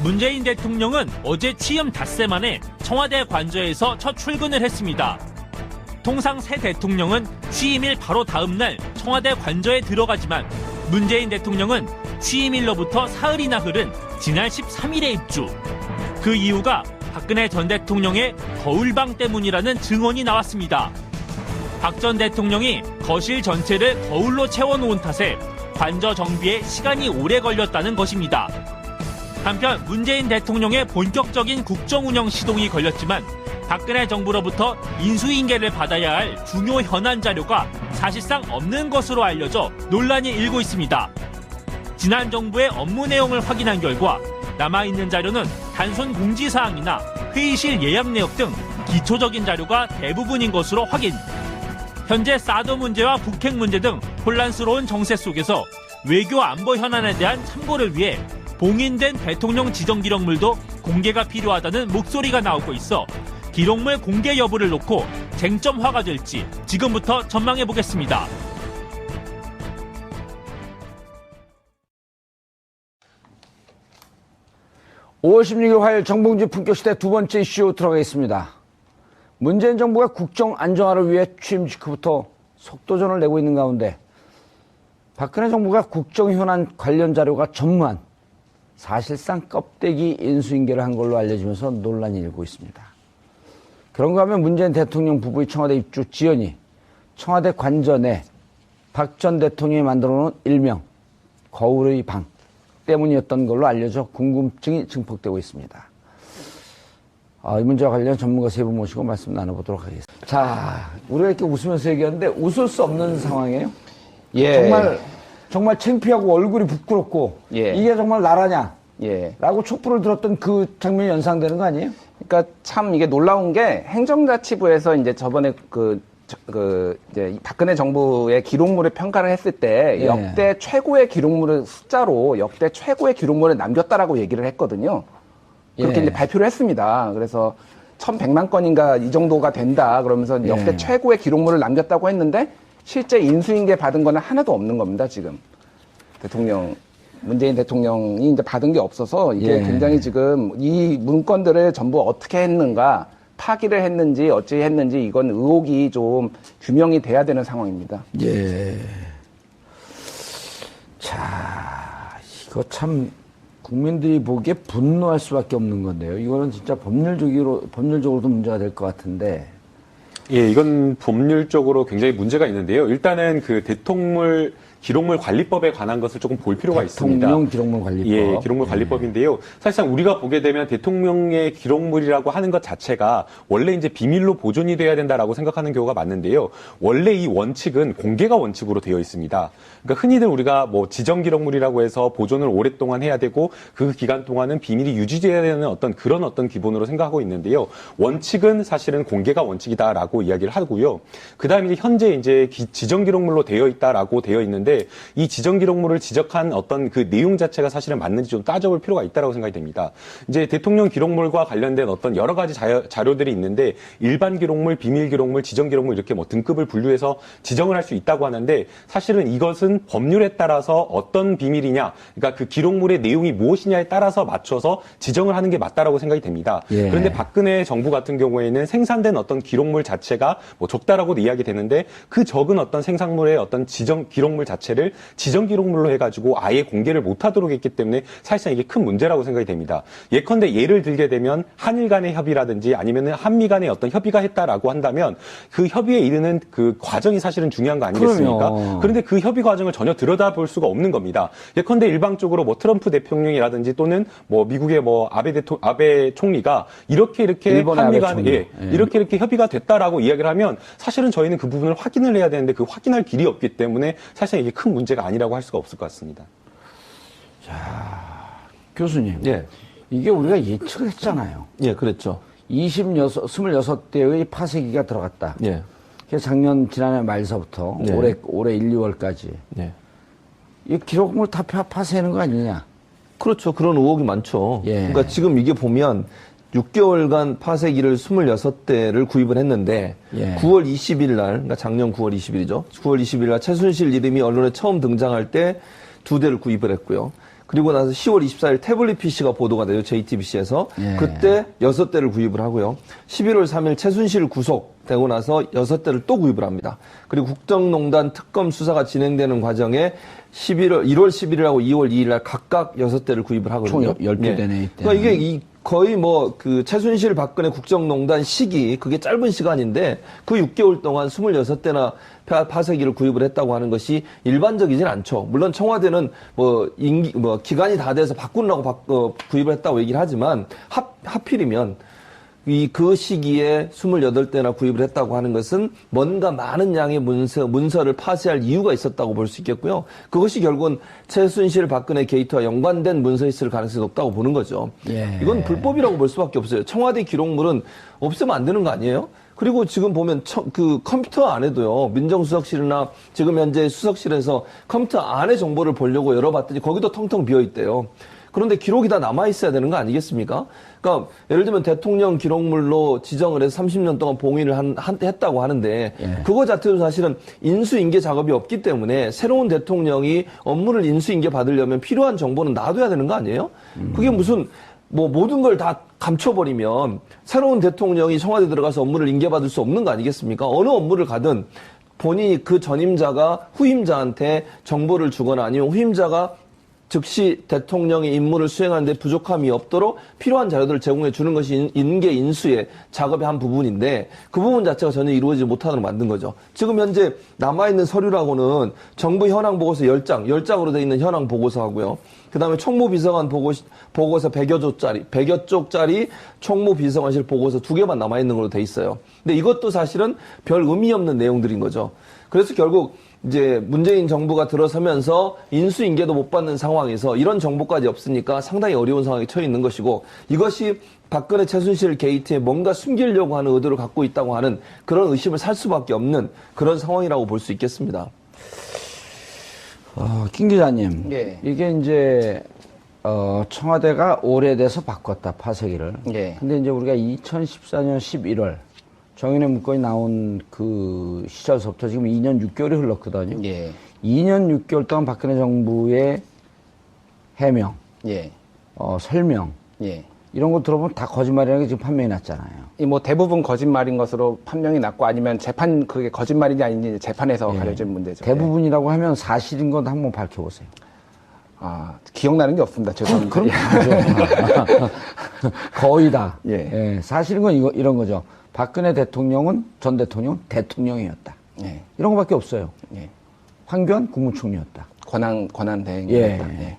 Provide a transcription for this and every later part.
문재인 대통령은 어제 취임 닷새 만에 청와대 관저에서 첫 출근을 했습니다. 통상 새 대통령은 취임일 바로 다음 날 청와대 관저에 들어가지만 문재인 대통령은 취임일로부터 사흘이나 흐른 지난 13일에 입주. 그 이유가 박근혜 전 대통령의 거울방 때문이라는 증언이 나왔습니다. 박 전 대통령이 거실 전체를 거울로 채워놓은 탓에 관저 정비에 시간이 오래 걸렸다는 것입니다. 한편 문재인 대통령의 본격적인 국정운영 시동이 걸렸지만 박근혜 정부로부터 인수인계를 받아야 할 중요 현안 자료가 사실상 없는 것으로 알려져 논란이 일고 있습니다. 지난 정부의 업무 내용을 확인한 결과 남아있는 자료는 단순 공지사항이나 회의실 예약 내역 등 기초적인 자료가 대부분인 것으로 확인. 현재 사드 문제와 북핵 문제 등 혼란스러운 정세 속에서 외교 안보 현안에 대한 참고를 위해 봉인된 대통령 지정 기록물도 공개가 필요하다는 목소리가 나오고 있어 기록물 공개 여부를 놓고 쟁점화가 될지 지금부터 전망해 보겠습니다. (5월 16일) 화요일 정봉주 품격시대 두 번째 이슈 들어가겠습니다. 문재인 정부가 국정 안정화를 위해 취임 직후부터 속도전을 내고 있는 가운데 박근혜 정부가 국정 현안 관련 자료가 전무한 사실상 껍데기 인수인계를 한 걸로 알려지면서 논란이 일고 있습니다. 그런가 하면 문재인 대통령 부부의 청와대 입주 지연이 청와대 관저 내 박 전 대통령이 만들어놓은 일명 거울의 방 때문이었던 걸로 알려져 궁금증이 증폭되고 있습니다. 이 문제와 관련 전문가 세 분 모시고 말씀 나눠보도록 하겠습니다. 자, 우리가 이렇게 웃으면서 얘기하는데 웃을 수 없는 상황이에요? 예. 정말 창피하고 얼굴이 부끄럽고 예. 이게 정말 나라냐? 예. 라고 촛불을 들었던 그 장면이 연상되는 거 아니에요? 그러니까 참 이게 놀라운 게 행정자치부에서 이제 저번에 이제 박근혜 정부의 기록물을 평가를 했을 때 예. 역대 최고의 기록물을 숫자로 역대 최고의 기록물을 남겼다라고 얘기를 했거든요. 그렇게 예. 이제 발표를 했습니다. 그래서 1,100만 건인가 이 정도가 된다. 그러면서 역대 예. 최고의 기록물을 남겼다고 했는데 실제 인수인계 받은 거는 하나도 없는 겁니다, 지금. 문재인 대통령이 이제 받은 게 없어서 이게 예. 굉장히 지금 이 문건들을 전부 어떻게 했는가, 파기를 했는지 어찌 했는지 이건 의혹이 좀 규명이 돼야 되는 상황입니다. 예. 자, 이거 참 국민들이 보기에 분노할 수밖에 없는 건데요. 이거는 진짜 법률적으로도 문제가 될 것 같은데. 예, 이건 법률적으로 굉장히 문제가 있는데요. 일단은 그 대통령 기록물 관리법에 관한 것을 조금 볼 필요가 있습니다. 대통령 기록물 관리법. 예, 기록물 관리법인데요. 사실상 우리가 보게 되면 대통령의 기록물이라고 하는 것 자체가 원래 이제 비밀로 보존이 돼야 된다라고 생각하는 경우가 많은데요. 원래 이 원칙은 공개가 원칙으로 되어 있습니다. 그러니까 흔히들 우리가 뭐 지정 기록물이라고 해서 보존을 오랫동안 해야 되고 그 기간 동안은 비밀이 유지돼야 되는 그런 기본으로 생각하고 있는데요. 원칙은 사실은 공개가 원칙이다라고 이야기를 하고요. 그다음에 현재 이제 지정 기록물로 되어 있다라고 되어 있는데 이 지정 기록물을 지적한 그 내용 자체가 사실은 맞는지 좀 따져볼 필요가 있다라고 생각이 됩니다. 이제 대통령 기록물과 관련된 여러 가지 자료들이 있는데 일반 기록물, 비밀 기록물, 지정 기록물 이렇게 등급을 분류해서 지정을 할 수 있다고 하는데 사실은 이것은 법률에 따라서 어떤 비밀이냐, 그러니까 그 기록물의 내용이 무엇이냐에 따라서 맞춰서 지정을 하는 게 맞다라고 생각이 됩니다. 예. 그런데 박근혜 정부 같은 경우에는 생산된 기록물 자체가 적다라고도 이야기되는데 그 적은 생산물의 지정 기록물 자체를 지정 기록물로 해가지고 아예 공개를 못하도록 했기 때문에 사실상 이게 큰 문제라고 생각이 됩니다. 예컨대 예를 들게 되면 한일 간의 협의라든지 아니면 한미 간의 협의가 했다라고 한다면 그 협의에 이르는 그 과정이 사실은 중요한 거 아니겠습니까? 그럼요. 그런데 그 협의 과정을 전혀 들여다볼 수가 없는 겁니다. 예컨대 일방적으로 트럼프 대통령이라든지 또는 미국의 아베 총리가 이렇게 일본의 한미 아베 간에 총리. 이렇게 협의가 됐다라고 이야기를 하면 사실은 저희는 그 부분을 확인을 해야 되는데 그 확인할 길이 없기 때문에 사실 이게 큰 문제가 아니라고 할 수가 없을 것 같습니다. 자, 교수님. 예. 이게 우리가 예측을 했잖아요. 예, 그랬죠. 26대의 파쇄기가 들어갔다. 예. 그래서 지난해 말서부터 네. 올해 1, 2월까지. 예. 이 기록물 다 파쇄하는 거 아니냐? 그렇죠. 그런 의혹이 많죠. 예. 그러니까 지금 이게 보면 6개월간 파쇄기를 26대를 구입을 했는데 예. 9월 20일 날, 그러니까 작년 9월 20일이죠. 9월 20일 날 최순실 이름이 언론에 처음 등장할 때 2대를 구입을 했고요. 그리고 나서 10월 24일 태블릿 PC가 보도가 돼요. JTBC에서. 예. 그때 6대를 구입을 하고요. 11월 3일 최순실 구속되고 나서 6대를 또 구입을 합니다. 그리고 국정농단 특검 수사가 진행되는 과정에 1월 11일하고 2월 2일 날 각각 6대를 구입을 하거든요. 총 12대네, 이때. 그러니까 이게 거의 그 최순실 박근혜 국정농단 시기, 그게 짧은 시간인데 그 6개월 동안 26대나 파쇄기를 구입을 했다고 하는 것이 일반적이진 않죠. 물론 청와대는 기간이 다 돼서 바꾸려고 구입을 했다고 얘기를 하지만 하필이면 그 시기에 28대나 구입을 했다고 하는 것은 뭔가 많은 양의 문서를 파쇄할 이유가 있었다고 볼 수 있겠고요. 그것이 결국은 최순실 박근혜 게이트와 연관된 문서에 있을 가능성이 높다고 보는 거죠. 예. 이건 불법이라고 볼 수밖에 없어요. 청와대 기록물은 없애면 안 되는 거 아니에요? 그리고 지금 보면 그 컴퓨터 안에도요, 민정수석실이나 지금 현재 수석실에서 컴퓨터 안에 정보를 보려고 열어봤더니 거기도 텅텅 비어 있대요. 그런데 기록이 다 남아있어야 되는 거 아니겠습니까? 그러니까 예를 들면 대통령 기록물로 지정을 해서 30년 동안 봉인을 했다고 하는데 예. 그거 자체도 사실은 인수인계 작업이 없기 때문에 새로운 대통령이 업무를 인수인계 받으려면 필요한 정보는 놔둬야 되는 거 아니에요? 그게 무슨 모든 걸 다 감춰버리면 새로운 대통령이 청와대 들어가서 업무를 인계받을 수 없는 거 아니겠습니까? 어느 업무를 가든 본인이 그 전임자가 후임자한테 정보를 주거나 아니면 후임자가 즉시 대통령의 임무를 수행하는데 부족함이 없도록 필요한 자료들을 제공해 주는 것이 인계 인수의 작업의 한 부분인데 그 부분 자체가 전혀 이루어지지 못하도록 만든 거죠. 지금 현재 남아있는 서류라고는 정부 현황 보고서 10장으로 되어 있는 현황 보고서하고요. 그 다음에 총무비서관 보고서 100여 쪽짜리 총무비서관실 보고서 2개만 남아있는 걸로 돼 있어요. 근데 이것도 사실은 별 의미 없는 내용들인 거죠. 그래서 결국 이제 문재인 정부가 들어서면서 인수인계도 못 받는 상황에서 이런 정보까지 없으니까 상당히 어려운 상황에 처해 있는 것이고 이것이 박근혜 최순실 게이트에 뭔가 숨기려고 하는 의도를 갖고 있다고 하는 그런 의심을 살 수밖에 없는 그런 상황이라고 볼 수 있겠습니다. 김 기자님. 예. 이게 이제, 청와대가 오래돼서 바꿨다, 파쇄기를. 예. 근데 이제 우리가 2014년 11월 정인의 문건이 나온 그 시절서부터 지금 2년 6개월이 흘렀거든요. 예. 2년 6개월 동안 박근혜 정부의 해명, 예. 설명, 예. 이런 거 들어보면 다 거짓말이라는 게 지금 판명이 났잖아요. 대부분 거짓말인 것으로 판명이 났고 아니면 그게 거짓말인지 아닌지 재판에서 가려진 문제죠. 대부분이라고 하면 사실인 건 한번 밝혀보세요. 기억나는 게 없습니다. 죄송합니다. 그럼 다죠. 거의 다. 예. 사실인 건 이런 거죠. 박근혜 대통령은, 전 대통령은 대통령이었다. 예. 이런 거밖에 없어요. 예. 황교안 국무총리였다. 권한 대행이었다. 예.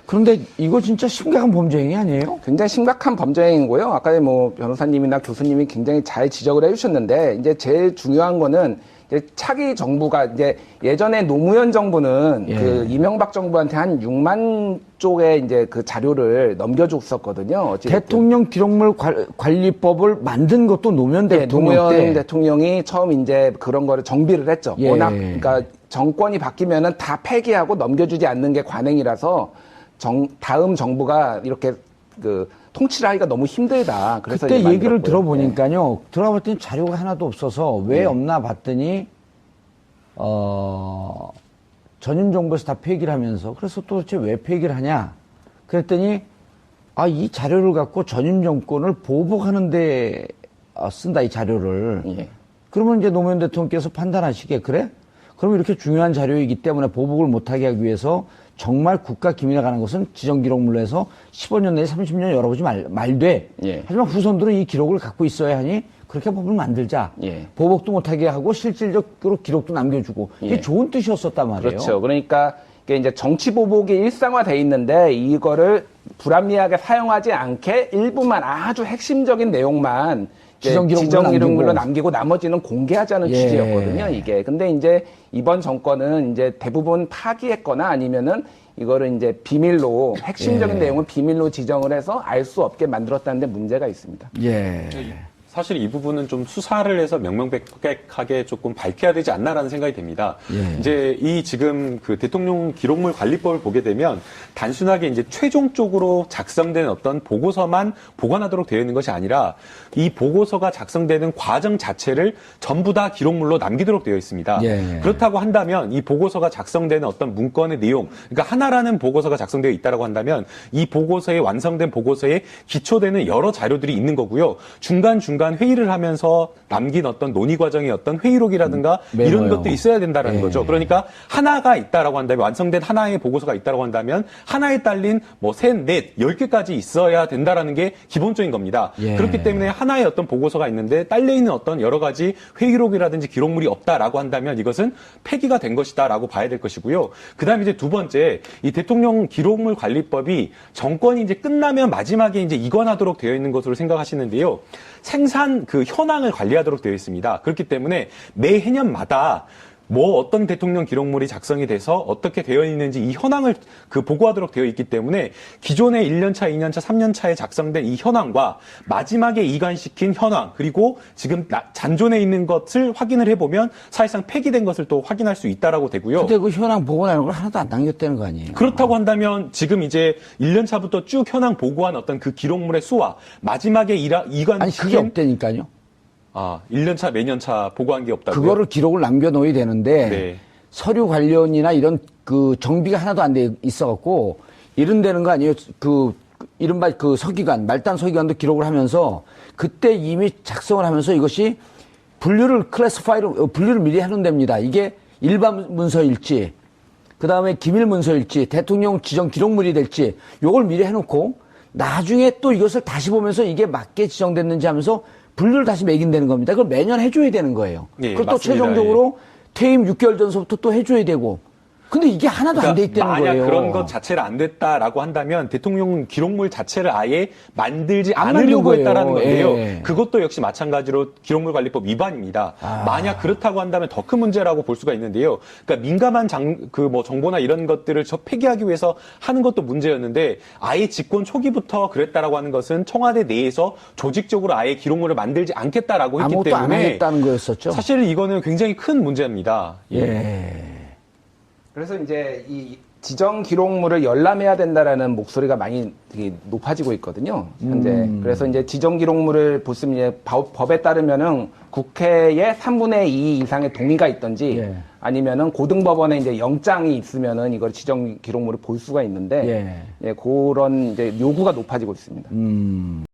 그런데 이거 진짜 심각한 범죄 행위 아니에요? 굉장히 심각한 범죄 행위고요. 아까 변호사님이나 교수님이 굉장히 잘 지적을 해주셨는데 이제 제일 중요한 거는 이제 차기 정부가 이제 예전에 노무현 정부는 그 이명박 정부한테 한 6만 쪽의 이제 그 자료를 넘겨줬었거든요. 대통령 기록물 관리법을 만든 것도 노무현 대통령 노무현 때. 대통령이 처음 이제 그런 거를 정비를 했죠. 워낙 그러니까 정권이 바뀌면은 다 폐기하고 넘겨주지 않는 게 관행이라서 다음 정부가 이렇게 통치를 하기가 너무 힘들다. 그래서 그때 얘기를 만들었고요. 들어보니까요. 들어봤더니 자료가 하나도 없어서 왜 없나 봤더니 전임 정부에서 다 폐기를 하면서 그래서 도대체 왜 폐기를 하냐? 그랬더니 이 자료를 갖고 전임 정권을 보복하는데 쓴다 이 자료를. 예. 그러면 이제 노무현 대통령께서 판단하시기에 그래? 그럼 이렇게 중요한 자료이기 때문에 보복을 못하게 하기 위해서 정말 국가 기밀에 관한 것은 지정기록물로 해서 15년 내에 30년 열어보지 말돼. 예. 하지만 후손들은 이 기록을 갖고 있어야 하니 그렇게 법을 만들자. 예. 보복도 못하게 하고 실질적으로 기록도 남겨주고. 이게 좋은 뜻이었었단 말이에요. 그렇죠. 그러니까 이게 이제 정치 보복이 일상화돼 있는데 이거를 불합리하게 사용하지 않게 일부만 아주 핵심적인 내용만 지정기록물로 남기고 나머지는 공개하자는 취지였거든요, 이게. 근데 이제 이번 정권은 이제 대부분 파기했거나 아니면은 이거를 이제 비밀로, 핵심적인 내용은 비밀로 지정을 해서 알 수 없게 만들었다는 데 문제가 있습니다. 예. 사실 이 부분은 좀 수사를 해서 명명백백하게 조금 밝혀야 되지 않나라는 생각이 됩니다. 예. 이제 이 지금 그 대통령 기록물 관리법을 보게 되면 단순하게 이제 최종적으로 작성된 어떤 보고서만 보관하도록 되어 있는 것이 아니라 이 보고서가 작성되는 과정 자체를 전부 다 기록물로 남기도록 되어 있습니다. 예. 그렇다고 한다면 이 보고서가 작성되는 어떤 문건의 내용, 그러니까 하나라는 보고서가 작성되어 있다라고 한다면 이 보고서에 완성된 보고서에 기초되는 여러 자료들이 있는 거고요. 중간중간 회의를 하면서 남긴 어떤 논의 과정의 어떤 회의록이라든가 이런 메모요. 것들이 있어야 된다라는 예. 거죠. 그러니까 하나가 있다라고 한다면 완성된 하나의 보고서가 있다라고 한다면 하나에 딸린 뭐 셋, 넷, 10개까지 있어야 된다라는 게 기본적인 겁니다. 예. 그렇기 때문에 하나의 어떤 보고서가 있는데 딸려 있는 어떤 여러 가지 회의록이라든지 기록물이 없다라고 한다면 이것은 폐기가 된 것이다라고 봐야 될 것이고요. 그다음에 이제 두 번째, 이 대통령 기록물 관리법이 정권이 이제 끝나면 마지막에 이제 이관하도록 되어 있는 것으로 생각하시는데요. 생산 그 현황을 관리하도록 되어 있습니다. 그렇기 때문에 매 해년마다 뭐 어떤 대통령 기록물이 작성이 돼서 어떻게 되어 있는지 이 현황을 그 보고하도록 되어 있기 때문에 기존의 1년차, 2년차, 3년차에 작성된 이 현황과 마지막에 이관시킨 현황 그리고 지금 잔존에 있는 것을 확인을 해보면 사실상 폐기된 것을 또 확인할 수 있다라고 되고요. 근데 그 현황 보고하는 걸 하나도 안 남겼다는 거 아니에요? 그렇다고 한다면 지금 이제 1년차부터 쭉 현황 보고한 어떤 그 기록물의 수와 마지막에 아니, 이관시킨 그게 없다니까요. 1년차, 매년차 보고한 게 없다고요? 그거를 기록을 남겨놓아야 되는데 네. 서류 관련이나 이런 그 정비가 하나도 안 돼 있어갖고 이런 되는 거 아니에요? 이른바 그 서기관, 말단 서기관도 기록을 하면서 그때 이미 작성을 하면서 이것이 분류를 미리 해놓는답니다. 이게 일반 문서일지, 그 다음에 기밀 문서일지, 대통령 지정 기록물이 될지 요걸 미리 해놓고 나중에 또 이것을 다시 보면서 이게 맞게 지정됐는지 하면서 분류를 다시 매긴다는 겁니다. 그걸 매년 해줘야 되는 거예요. 예, 그리고 또 맞습니다. 최종적으로 퇴임 6개월 전서부터 또 해줘야 되고. 근데 이게 하나도 안 돼 있다는 만약 거예요. 그런 것 자체를 안 됐다라고 한다면 대통령 기록물 자체를 아예 만들지 안 않으려고 만든 했다라는 거예요. 건데요. 예. 그것도 역시 마찬가지로 기록물 관리법 위반입니다. 만약 그렇다고 한다면 더 큰 문제라고 볼 수가 있는데요. 그러니까 민감한 정보나 이런 것들을 폐기하기 위해서 하는 것도 문제였는데 아예 집권 초기부터 그랬다라고 하는 것은 청와대 내에서 조직적으로 아예 기록물을 만들지 않겠다라고 했기 아무것도 안 때문에 하겠다는 거였었죠. 사실 이거는 굉장히 큰 문제입니다. 예. 그래서 이제 이 지정 기록물을 열람해야 된다라는 목소리가 많이 되게 높아지고 있거든요. 현재. 그래서 이제 지정 기록물을 보시면 이제 법에 따르면은 국회의 3분의 2 이상의 동의가 있든지 예. 아니면은 고등법원에 이제 영장이 있으면은 이걸 지정 기록물을 볼 수가 있는데 예. 예, 그런 이제 요구가 높아지고 있습니다.